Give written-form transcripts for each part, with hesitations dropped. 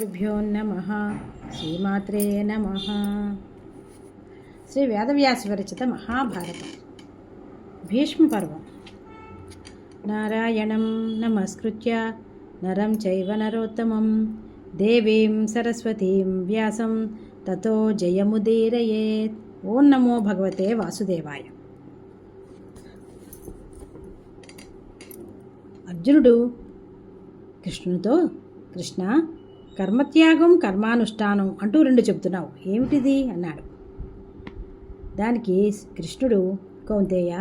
శ్రీభ్యో నమః శ్రీమాత్రే నమః. శ్రీ వేదవ్యాస విరచిత మహాభారతం భీష్మ పర్వం. నారాయణం నమస్కృత్య నరం చైవ నరోత్తమం దేవీం సరస్వతీం వ్యాసం తతో జయముదీరయేత్. ఓం నమో భగవతే వాసుదేవాయ. అర్జునుడు కృష్ణునితో, కృష్ణ, కర్మత్యాగం కర్మానుష్ఠానం అంటూ రెండు చెబుతున్నావు, ఏమిటిది అన్నాడు. దానికి కృష్ణుడు, కౌంతేయ,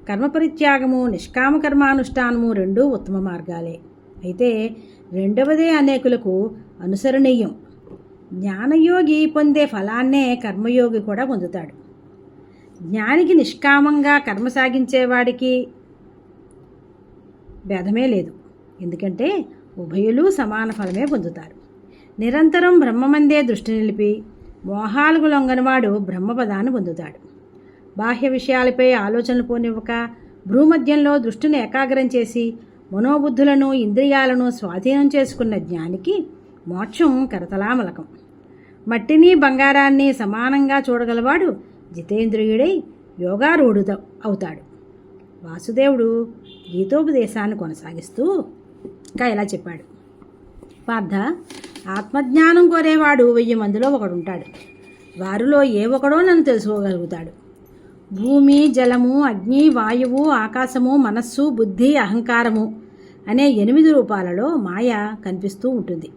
కర్మపరిత్యాగము నిష్కామ కర్మానుష్ఠానము రెండూ ఉత్తమ మార్గాలే. అయితే రెండవదే అనేకులకు అనుసరణీయం. జ్ఞానయోగి పొందే ఫలాన్నే కర్మయోగి కూడా పొందుతాడు. జ్ఞానికి నిష్కామంగా కర్మ సాగించేవాడికి భేదమే లేదు. ఎందుకంటే ఉభయులు సమాన ఫలమే పొందుతారు. నిరంతరం బ్రహ్మమందే దృష్టి నిలిపి మోహాలకు లొంగనివాడు బ్రహ్మపదాన్ని పొందుతాడు. బాహ్య విషయాలపై ఆలోచనలు పోనివ్వక భ్రూమధ్యంలో దృష్టిని ఏకాగ్రం చేసి మనోబుద్ధులను ఇంద్రియాలను స్వాధీనం చేసుకున్న జ్ఞానికి మోక్షం కరతలామలకం. మట్టిని బంగారాన్ని సమానంగా చూడగలవాడు జితేంద్రియుడై యోగారూఢుడు అవుతాడు. వాసుదేవుడు గీతోపదేశాన్ని కొనసాగిస్తూ ఇంకా ఇలా చెప్పాడు. పార్థ, ఆత్మజ్ఞానం కోరేవాడు 1000 మందిలో ఒకడుంటాడు. వారిలో ఏ ఒకడో నన్ను తెలుసుకోగలుగుతాడు. భూమి, జలము, అగ్ని, వాయువు, ఆకాశము, మనస్సు, బుద్ధి, అహంకారము అనే 8 రూపాలలో మాయ కనిపిస్తూ ఉంటుంది.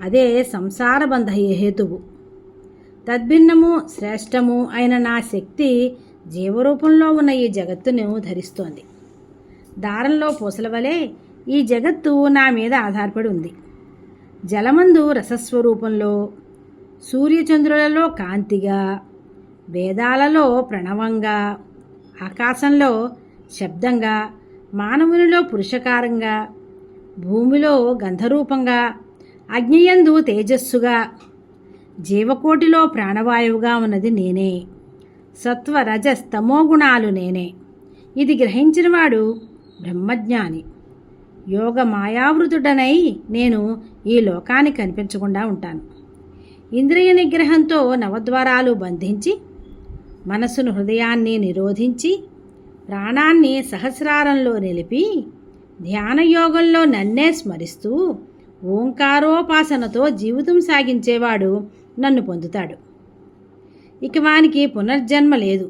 అదే సంసార బంధ హేతువు. తద్భిన్నము శ్రేష్టము అయిన నా శక్తి జీవరూపంలో ఉన్న ఈ జగత్తును ధరిస్తోంది. దారంలో పూసల వలె ఈ జగత్తు నా మీద ఆధారపడి ఉంది. జలమందు రసస్వరూపంలో, సూర్యచంద్రులలో కాంతిగా, వేదాలలో ప్రణవంగా, ఆకాశంలో శబ్దంగా, మానవునిలో పురుషకారంగా, భూమిలో గంధరూపంగా, అగ్నియందు తేజస్సుగా, జీవకోటిలో ప్రాణవాయువుగా ఉన్నది నేనే. సత్వ రజస్ తమో గుణాలు నేనే. ఇది గ్రహించినవాడు బ్రహ్మజ్ఞాని. యోగ మాయావృతుడనై నేను ఈ లోకానికి కనిపించకుండా ఉంటాను. ఇంద్రియ నిగ్రహంతో నవద్వారాలు బంధించి, మనసును హృదయాన్ని నిరోధించి, ప్రాణాన్ని సహస్రారంలో నిలిపి, ధ్యానయోగంలో నన్నే స్మరిస్తూ ఓంకారోపాసనతో జీవితం సాగించేవాడు నన్ను పొందుతాడు. ఇక వానికి పునర్జన్మ లేదు.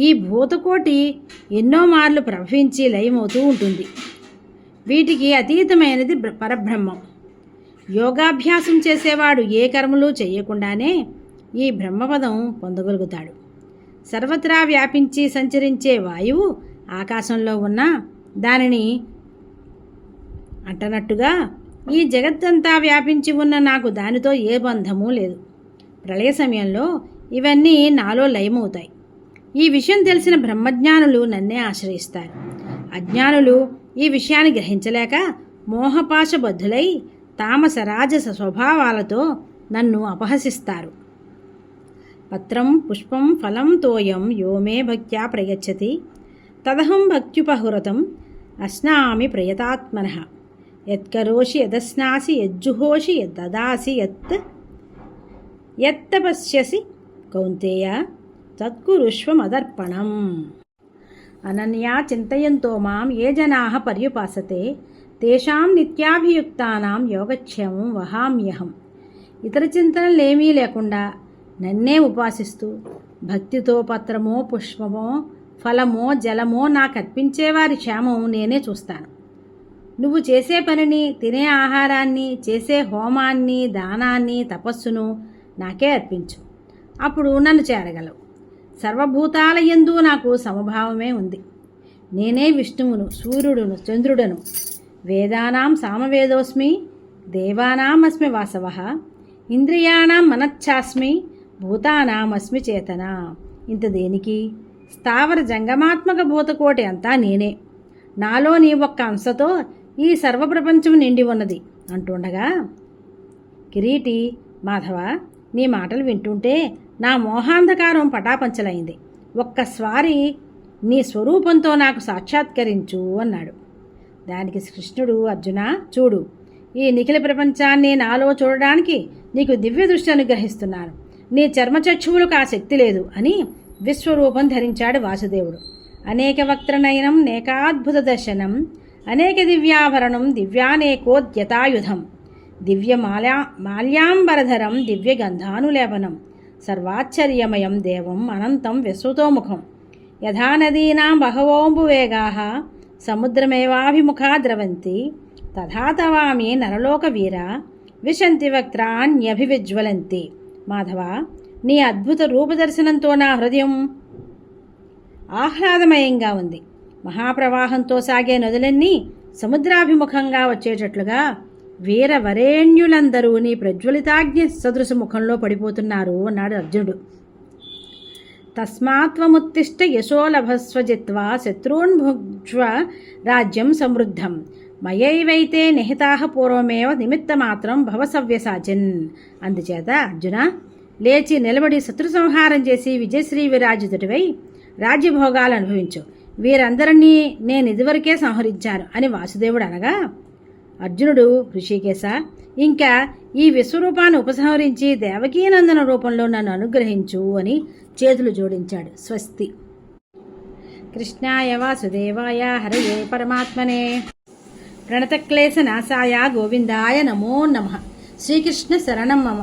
ఈ భూతకోటి ఎన్నో మార్లు ప్రవహించి లయమవుతూ ఉంటుంది. వీటికి అతీతమైనది పరబ్రహ్మం. యోగాభ్యాసం చేసేవాడు ఏ కర్మలు చేయకుండానే ఈ బ్రహ్మపదం పొందగలుగుతాడు. సర్వత్రా వ్యాపించి సంచరించే వాయువు ఆకాశంలో ఉన్న దానిని అంటనట్టుగా ఈ జగత్తంతా వ్యాపించి ఉన్న నాకు దానితో ఏ బంధము లేదు. ప్రళయ సమయంలో ఇవన్నీ నాలో లయమవుతాయి. ఈ విషయం తెలిసిన బ్రహ్మజ్ఞానులు నన్నే ఆశ్రయిస్తారు. అజ్ఞానులు ఈ విషయాన్ని గ్రహించలేక మోహపాశబద్ధులై తామస రాజస స్వభావాలతో నన్ను అపహసిస్తారు. పత్రం పుష్పం ఫలం తోయం యోమే భక్త్యా ప్రయచ్చతి తదహం భక్త్యుపహృతం అస్నామి ప్రయతాత్మనః. యత్కరోషి యదస్నాసి యజ్జుహోషి యద్దదాసి యత్తపశ్యసి కౌంతేయ తత్కురుష్వమదర్పణం. అనన్యా చింతయంతో మాం ఏ జనాః పర్యుపాసతే తేషాం నిత్యాభియుక్తానాం యోగక్షేమం వహామ్యహం. ఇతర చింతనలేమీ లేకుండా నన్నే ఉపాసిస్తూ భక్తితో పత్రమో పుష్పమో ఫలమో జలమో నాకు అర్పించేవారి క్షేమం నేనే చూస్తాను. నువ్వు చేసే పనిని, తినే ఆహారాన్ని, చేసే హోమాన్ని, దానాన్ని, తపస్సును నాకే అర్పించు. అప్పుడు నన్ను చేరగలవు. సర్వభూతాల యందు నాకు సమభావమే ఉంది. నేనే విష్ణువును, సూర్యుడును, చంద్రుడను. వేదానాం సామవేదోస్మి, దేవానామస్మి వాసవః, ఇంద్రియాణం మనచ్ఛాస్మి, భూతానామస్మి చేతన. ఇంత దేనికి? స్థావర జంగమాత్మక భూతకోటి అంతా నేనే. నాలో నీ ఒక్క అంశతో ఈ సర్వప్రపంచం నిండి ఉన్నది అంటుండగా, కిరీటి, మాధవ, నీ మాటలు వింటుంటే నా మోహాంధకారం పటాపంచలైంది. ఒక్కసారి నీ స్వరూపంతో నాకు సాక్షాత్కరించు అన్నాడు. దానికి కృష్ణుడు, అర్జున చూడు, ఈ నిఖిల ప్రపంచాన్ని నాలో చూడడానికి నీకు దివ్య దృష్టి అనుగ్రహిస్తున్నాను. నీ చర్మచక్షువులకు ఆ శక్తి లేదు అని విశ్వరూపం ధరించాడు వాసుదేవుడు. అనేక వక్త్రనయనం నేకాద్భుత దర్శనం అనేక దివ్యాభరణం దివ్యానేకోద్యతాయుధం దివ్య మాల్యాంబరధరం దివ్య గంధానులేపనం సర్వాశ్చర్యమయం దేవం అనంతం విశ్రుతోముఖం యథా నదీనాం బహవోంబువేగాః సముద్రమేవాభిముఖా ద్రవంతి తథా తవామి నరలోకవీర విశంతి వక్త్రాణ్యభివిజ్వలంతి. మాధవ, నీ అద్భుత రూపదర్శనంతో నా హృదయం ఆహ్లాదమయంగా ఉంది. మహాప్రవాహంతో సాగే నదులన్నీ సముద్రాభిముఖంగా వచ్చేటట్లుగా వీరవరేణ్యులందరూ నీ ప్రజ్వలితాగ్ని సదృశ ముఖంలో పడిపోతున్నారు అన్నాడు అర్జునుడు. తస్మాత్వముత్తిష్ట యశోలభస్వ జిత్వా శత్రూన్భుజ్వ రాజ్యం సమృద్ధం మయైవైతే నిహితాః పూర్వమేవ నిమిత్తమాత్రం భవ సవ్యసాచిన్. అందుచేత అర్జున, లేచి నిలబడి శత్రు సంహారం చేసి విజయశ్రీ విరాజితుడివై రాజ్యభోగాలు అనుభవించు. వీరందరినీ నేను ఇదివరకే సంహరించాను అని వాసుదేవుడు అనగా, అర్జునుడు ఋషికేశ, ఇంకా ఈ విశ్వరూపాన్ని ఉపసంహరించి దేవకీనందన రూపంలో నన్ను అనుగ్రహించు అని చేతులు జోడించాడు. స్వస్తి. కృష్ణాయ వాసుదేవాయ హరయే పరమాత్మనే ప్రణతక్లేశనాశాయ గోవిందాయ నమో నమః. శ్రీకృష్ణ శరణం మమ.